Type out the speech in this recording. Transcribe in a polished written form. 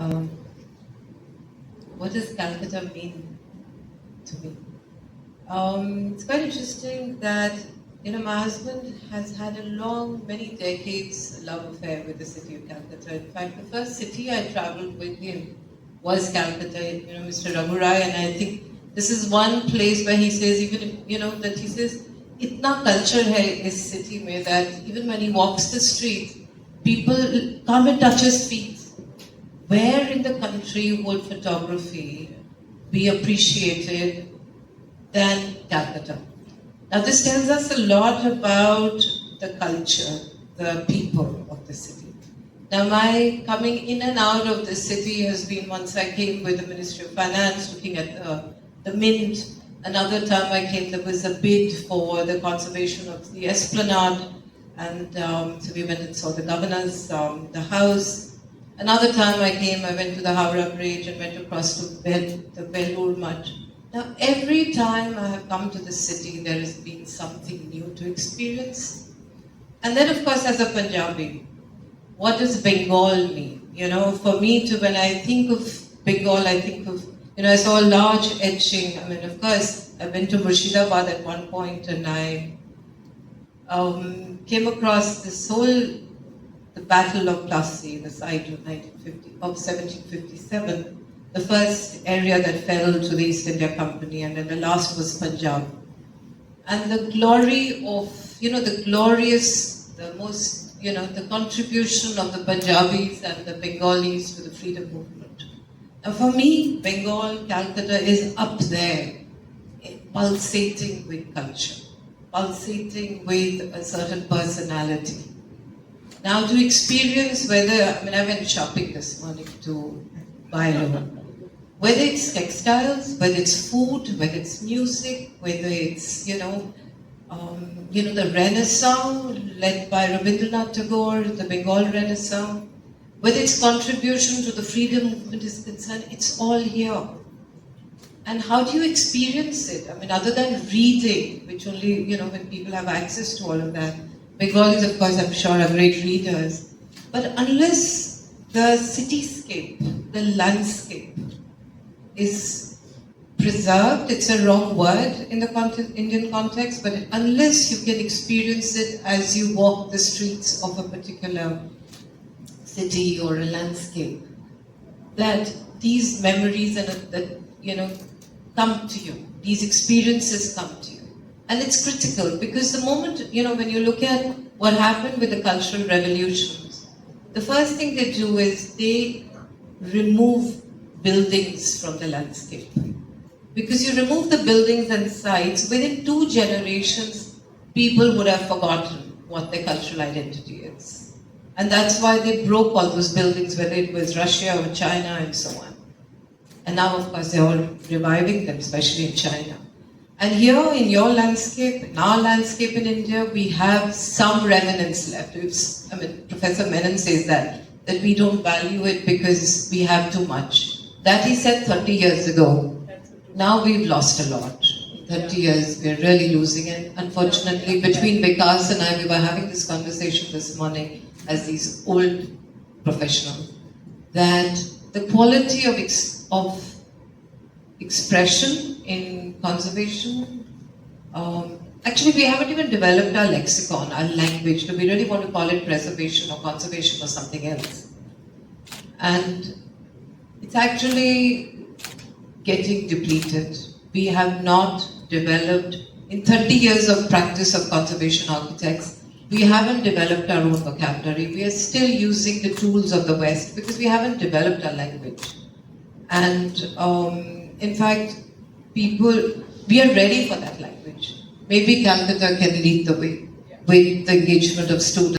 Um, what does Calcutta mean to me? It's quite interesting that my husband has had a long, many decades love affair with the city of Calcutta. In fact, the first city I traveled with him was Calcutta. Mr. Raghurai, and I think this is one place where he says, that he says, "Itna culture hai is city mein that even when he walks the street, people come and touch his feet." Where in the country would photography be appreciated than Calcutta? Now, this tells us a lot about the culture, the people of the city. Now, my coming in and out of the city has been once I came with the Ministry of Finance looking at the Mint. Another time I came, there was a bid for the conservation of the Esplanade, and so we went and saw the governor's, the house. Another time I came, I went to the Howrah Bridge and went across to the Belur Mud. Now, every time I have come to the city, there has been something new to experience. And then, of course, as a Punjabi, what does Bengal mean? For me, when I think of Bengal, I think of, I saw a large etching. I mean, of course, I went to Murshidabad at one point and I came across this whole, the Battle of Plassey, the site of 1757. The first area that fell to the East India Company, and then the last was Punjab. And the glory of, the glorious, the most, the contribution of the Punjabis and the Bengalis to the freedom movement. And for me, Bengal, Calcutta is up there, pulsating with culture, pulsating with a certain personality. Now to experience I went shopping this morning to buy a whether it's textiles, whether it's food, whether it's music, whether it's, the Renaissance led by Rabindranath Tagore, the Bengal Renaissance, whether its contribution to the freedom movement is concerned, it's all here. And how do you experience it? Other than reading, which only, when people have access to all of that. Bengalis, of course, I'm sure are great readers. But unless the cityscape, the landscape, is preserved, it's a wrong word in the Indian context, but unless you can experience it as you walk the streets of a particular city or a landscape, that these memories come to you, these experiences come to you. And it's critical because the moment, when you look at what happened with the cultural revolutions, the first thing they do is they remove buildings from the landscape. Because you remove the buildings and sites, within 2 generations, people would have forgotten what their cultural identity is. And that's why they broke all those buildings, whether it was Russia or China and so on. And now, of course, they're all reviving them, especially in China. And here in your landscape, in our landscape in India, we have some remnants left. Professor Menon says that we don't value it because we have too much. That he said 30 years ago. Now we've lost a lot. 30 years, we're really losing it. Unfortunately, between Vikas and I, we were having this conversation this morning as these old professionals, that the quality of expression in conservation, actually we haven't even developed our lexicon, our language. Do we really want to call it preservation or conservation or something else? And it's actually getting depleted. We have not developed, in 30 years of practice of conservation architects, we haven't developed our own vocabulary. We are still using the tools of the West because we haven't developed our language. And in fact, we are ready for that language. Maybe Calcutta can lead the way with the engagement of students.